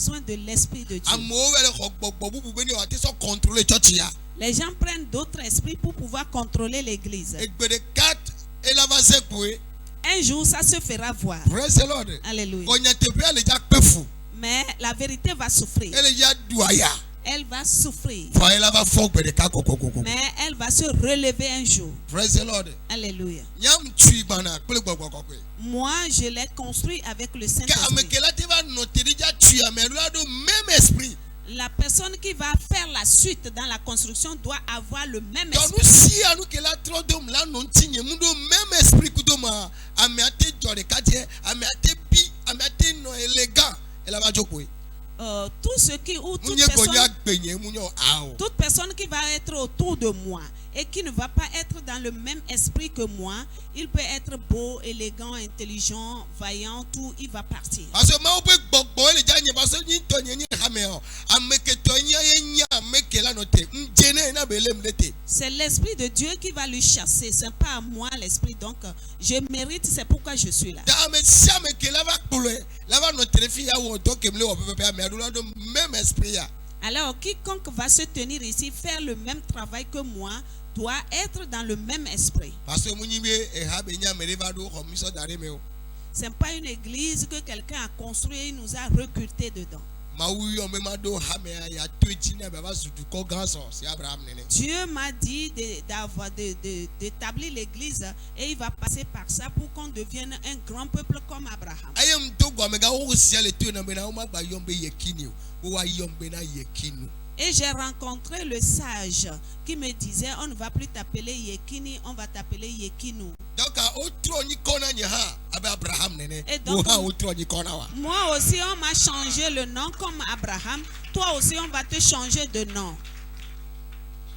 besoin de l'Esprit de Dieu. Les gens prennent d'autres esprits pour pouvoir contrôler l'église. Un jour, ça se fera voir. Praise the Lord. Alléluia. Mais la vérité va souffrir. Elle va souffrir. Mais elle va se relever un jour. Praise the Lord. Alléluia. Moi, je l'ai construit avec le Saint-Esprit. La personne qui va faire la suite dans la construction doit avoir le même esprit. Tout ce qui ou toute personne qui va être autour de moi et qui ne va pas être dans le même esprit que moi, il peut être beau, élégant, intelligent, vaillant, tout, il va partir. C'est l'Esprit de Dieu qui va lui chasser, ce n'est pas à moi l'Esprit, donc je mérite, c'est pourquoi je suis là. Alors, quiconque va se tenir ici, faire le même travail que moi, doit être dans le même esprit. Ce n'est pas une église que quelqu'un a construite et nous a recrutés dedans. Dieu m'a dit d'établir l'église et il va passer par ça pour qu'on devienne un grand peuple comme Abraham. Et j'ai rencontré le sage qui me disait, on ne va plus t'appeler Yekini, on va t'appeler Yekinu. Et donc, moi aussi on m'a changé le nom comme Abraham. Toi aussi on va te changer de nom.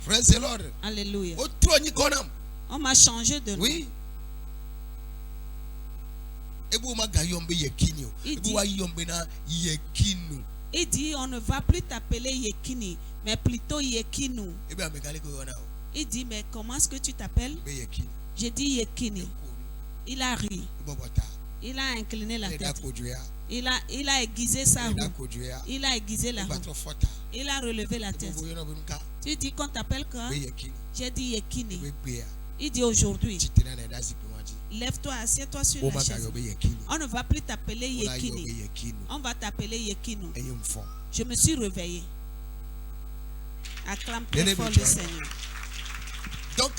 Praise the Lord. Alléluia. On m'a changé de nom. Oui. Il dit, on ne va plus t'appeler Yekini, mais plutôt Yekinu. Il dit, mais comment est-ce que tu t'appelles? J'ai dit Yekini. Il a ri. Il a incliné la tête. Il a aiguisé sa roue. Il a aiguisé la roue. Il a relevé la tête. Tu dis qu'on t'appelle quoi? J'ai dit Yekini. Il dit aujourd'hui, lève-toi, assieds-toi sur la chaise. On ne va plus t'appeler Yekini. On va t'appeler Yekinu. Je me suis réveillé. Acclame très fort le Seigneur. Donc,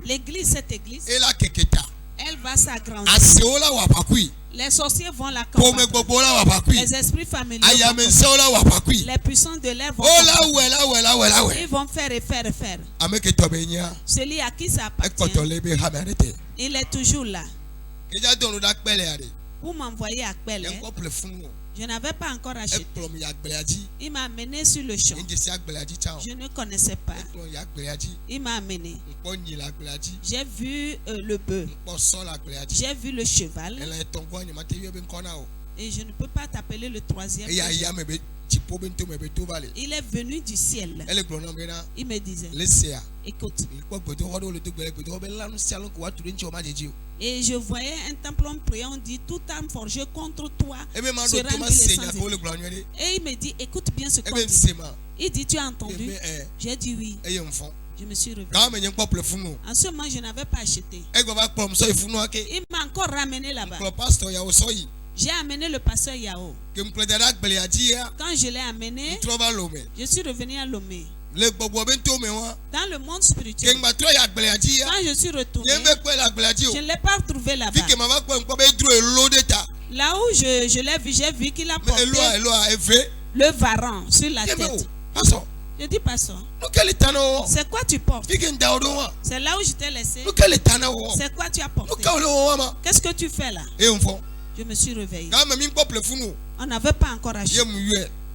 l'église, cette église, elle va s'agrandir. Les sorciers vont la combattre. Les esprits familiers les puissants de l'air vont ils vont faire et faire et faire. Celui à qui ça appartient, il est toujours là. Vous m'envoyez à Pelle. Je n'avais pas encore acheté. Il m'a amené sur le champ. Je ne connaissais pas. Il m'a amené. J'ai vu le bœuf. J'ai vu le cheval. Et je ne peux pas t'appeler le troisième. Il est venu du ciel. Il me disait, écoute. Et je voyais un temple priant, on dit, tout âme forgée contre toi sera blessée. Et il me dit, écoute bien ce qu'on dit. Il dit, tu as entendu? J'ai dit oui. Je me suis réveillé. En ce moment, je n'avais pas acheté. Il m'a encore ramené là-bas. J'ai amené le pasteur Yao. Quand je l'ai amené, je suis revenu à Lomé. Dans le monde spirituel, quand je suis retourné, je ne l'ai pas retrouvé là-bas. Là où je l'ai vu, j'ai vu qu'il a porté le varan sur la tête. Je dis, pasteur, c'est quoi tu portes? C'est là où je t'ai laissé. C'est quoi tu as porté? Qu'est-ce que tu fais là? Je me suis réveillé. On n'avait pas encore acheté.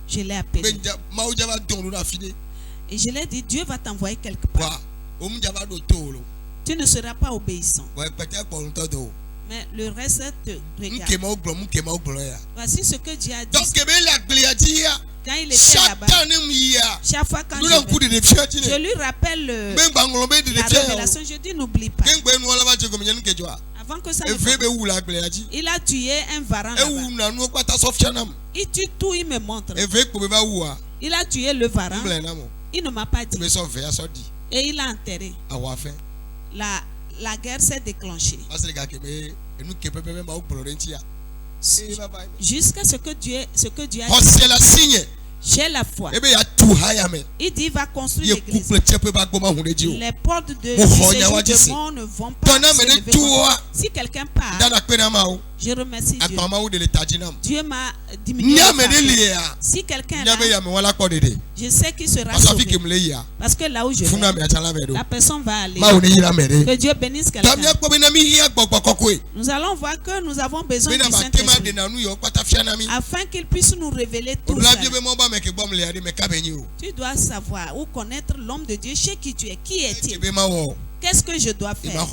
Je l'ai appelé. Et je l'ai dit, Dieu va t'envoyer quelque part. Tu ne seras pas obéissant. Mais le reste te regarde. Voici ce que Dieu a dit. Quand il était là-bas, chaque fois quand je lui rappelle la révélation, je dis n'oublie pas. Avant que ça ne commence, il a tué un varan là-bas. Il tue tout, il me montre. Il a tué le varan. Il ne m'a pas dit. Et il l'a enterré. La guerre s'est déclenchée. Jusqu'à ce que Dieu a dit. J'ai la foi. Il dit, va construire l'église. Les portes de Jésus ne vont pas se lever. Si quelqu'un part, je remercie Dieu. Dieu m'a diminué. Si quelqu'un là, je sais qu'il sera sauvé. Parce que là où je vais, la personne va aller. Que Dieu bénisse quelqu'un. Nous allons voir que nous avons besoin du Saint-Esprit afin qu'il puisse nous révéler tout ça. Tu dois savoir ou connaître l'homme de Dieu chez qui tu es. Qui est-il? Qu'est-ce que je dois faire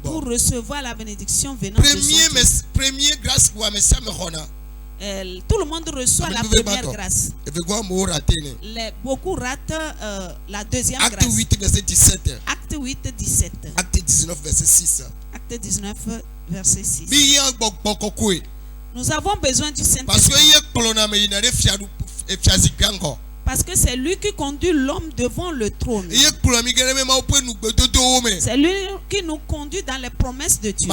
pour recevoir la bénédiction venant de son Dieu? Tout le monde reçoit la première grâce. Beaucoup ratent la deuxième grâce. Acte 8, verset 17. Acte 8, 17. Acte 19, verset 6. Acte 19, verset 6. Nous avons besoin du Saint-Esprit. Parce que c'est lui qui conduit l'homme devant le trône. C'est lui qui nous conduit dans les promesses de Dieu.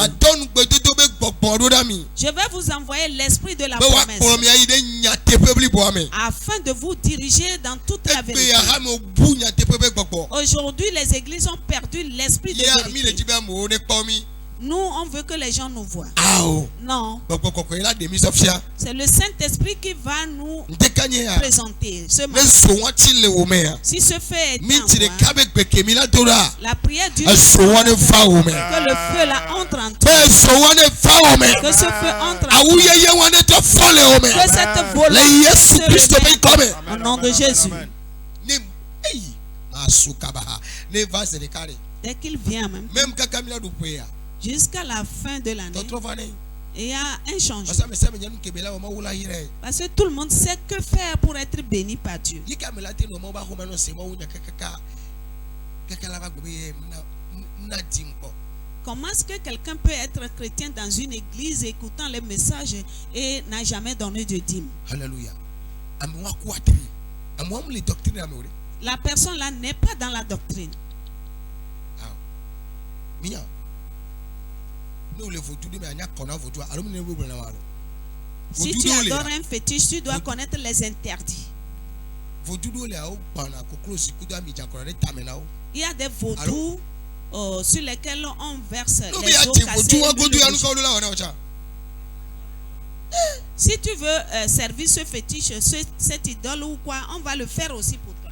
Je vais vous envoyer l'esprit de la promesse afin de vous diriger dans toute la vérité. Aujourd'hui, les églises ont perdu l'esprit de vérité. Nous, on veut que les gens nous voient. Non. C'est le Saint-Esprit qui va nous présenter ce matin. Si ce fait est en moi, la prière du que le feu là entre en toi. Que ce feu entre en toi. Que cette volonté se révèle au nom de Jésus. Dès qu'il vient même. Jusqu'à la fin de l'année, il y a un changement. Parce que tout le monde sait que faire pour être béni par Dieu. Comment est-ce que quelqu'un peut être chrétien dans une église écoutant les messages et n'a jamais donné de dîme? Alléluia. La personne là n'est pas dans la doctrine. Si tu adores un fétiche, tu dois connaître les interdits. Il y a des vaudous sur lesquels on verse les eaux cassées. Si tu veux servir ce fétiche, cette idole ou quoi, on va le faire aussi pour toi.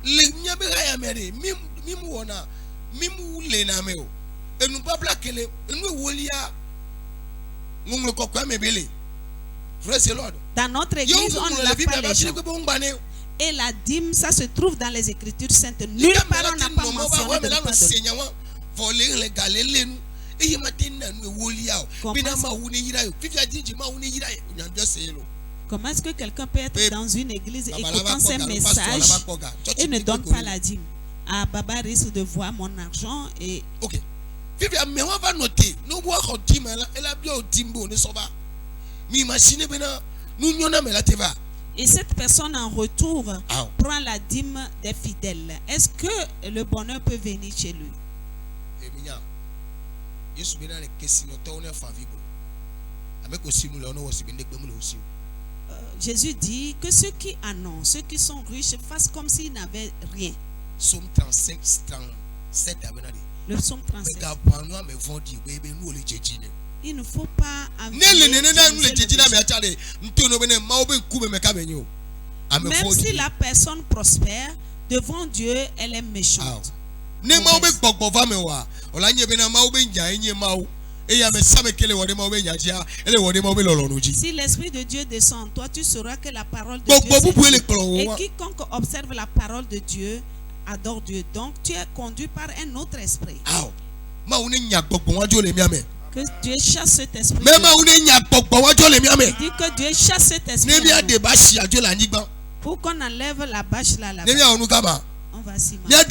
Dans notre église, on ne lave pas les gens. Et la dîme, ça se trouve dans les Écritures saintes. Nulle part on n'a pas mentionné de Comment est-ce que quelqu'un peut être dans une église écoutant ces messages et ne donne pas la dîme? Ah, Baba risque de voir mon argent et... Ok. Mais on va noter. Nous voir au dîme, elle a bien au dîme, on est sauvé. Mais imaginez maintenant, nous n'y en a mais la teva. Et cette personne en retour prend la dîme des fidèles. Est-ce que le bonheur peut venir chez lui? Jésus dit que ceux qui annoncent, ceux qui sont riches, fassent comme s'ils n'avaient rien. Psaume 35, 37. Le psaume 37. Il ne faut pas même si la personne prospère, devant Dieu, elle est méchante. Si l'Esprit de Dieu descend en toi, tu sauras que la parole de Dieu et quiconque observe la parole de Dieu adore Dieu. Donc tu es conduit par un autre esprit. Que Dieu chasse cet esprit. Il dit que Dieu chasse cet esprit. Pour qu'on enlève la bâche là. On va s'y mettre.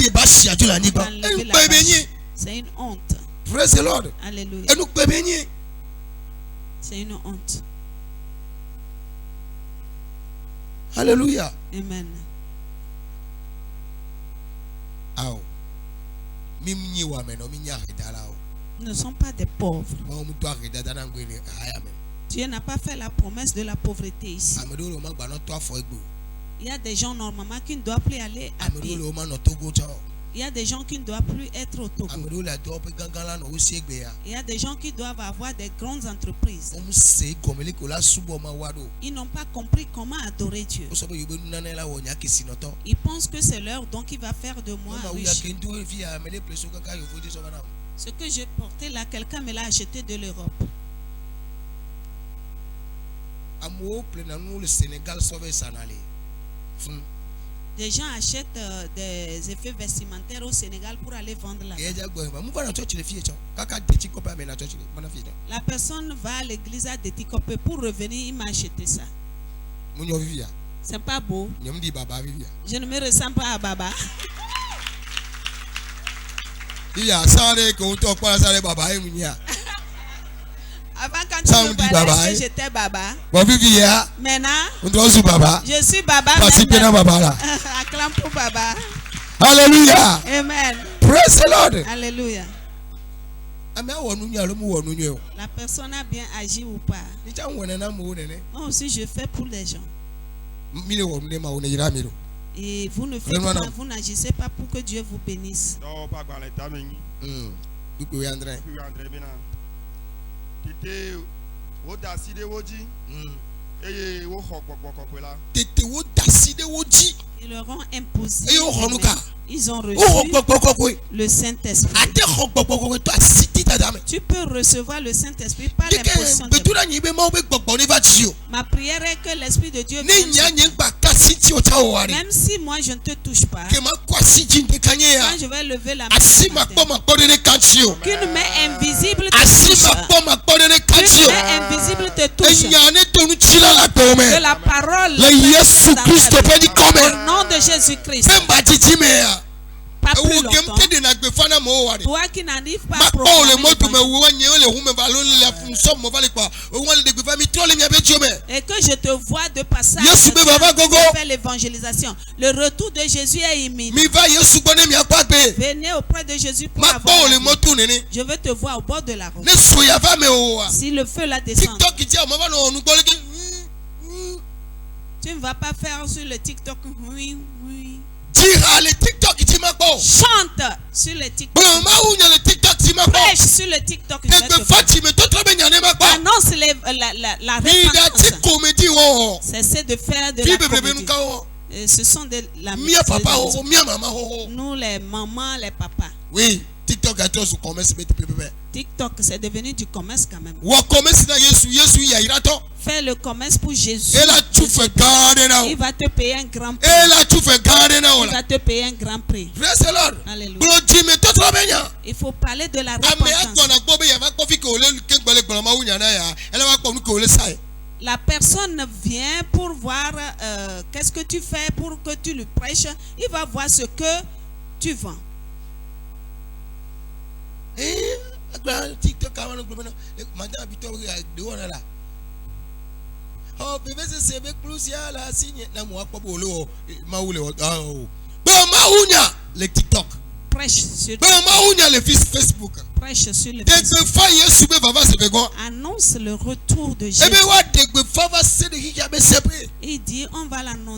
C'est une honte. Praise the Lord. Alléluia. Et nous pouvons bénir. C'est une honte. Alléluia. Amen. Nous ne sommes pas des pauvres. Dieu n'a pas fait la promesse de la pauvreté ici. Il y a des gens normalement qui ne doivent plus aller à pied. Il y a des gens qui ne doivent plus être au Togo. Il y a des gens qui doivent avoir des grandes entreprises. Ils n'ont pas compris comment adorer Dieu. Ils pensent que c'est leur don qui va faire de moi riche. Ce que j'ai porté là, quelqu'un me l'a acheté de l'Europe. Des gens achètent des effets vestimentaires au Sénégal pour aller vendre là. La personne va à l'église à Déticopé pour revenir, il m'a acheté ça. C'est pas beau. Je ne me ressemble pas à Baba. Avant, quand tu me parlais que j'étais Baba. Maintenant, je suis Baba. Acclame pour Baba. Alléluia. Amen. Praise the Lord. Alléluia. La personne a bien agi ou pas. Moi aussi, je fais pour les gens. Et vous ne faites pas, vous n'agissez pas pour que Dieu vous bénisse. Ils leur ont imposé. Ils ont reçu le Saint-Esprit. Tu peux recevoir le Saint-Esprit par l'imposition des mains. Ma prière est que l'Esprit de Dieu vienne. Même si moi je ne te touche pas, quand je vais lever la main, qu'une main invisible te touche. Qu'une main invisible te touche. Que la parole au nom de Jésus-Christ. Pas plus longtemps. Toi qui n'arrives pas à et que je te vois de passage faire l'évangélisation. Le retour de Jésus est imminent. Venez auprès de Jésus pour avoir. Je veux te voir au bord de la route. Si le feu la descend, tu ne vas pas faire sur le TikTok. Oui, oui. Chante sur le TikTok. Prêche sur le TikTok. Annonce la repentance. Cessez de faire de la comédie. Ce sont de la musique. Nous les mamans, les papas. Oui. TikTok c'est devenu du commerce quand même. Fais le commerce pour Jésus. Il va te payer un grand prix. Il va te payer un grand prix. Alléluia. Il faut parler de la repentance. La personne vient pour voir qu'est-ce que tu fais pour que tu lui prêches. Il va voir ce que tu vends. TikTok le TikTok. Prêche sur le Facebook. Prêche sur le Facebook. Annonce le retour de Jésus. Il dit on va l'annoncer.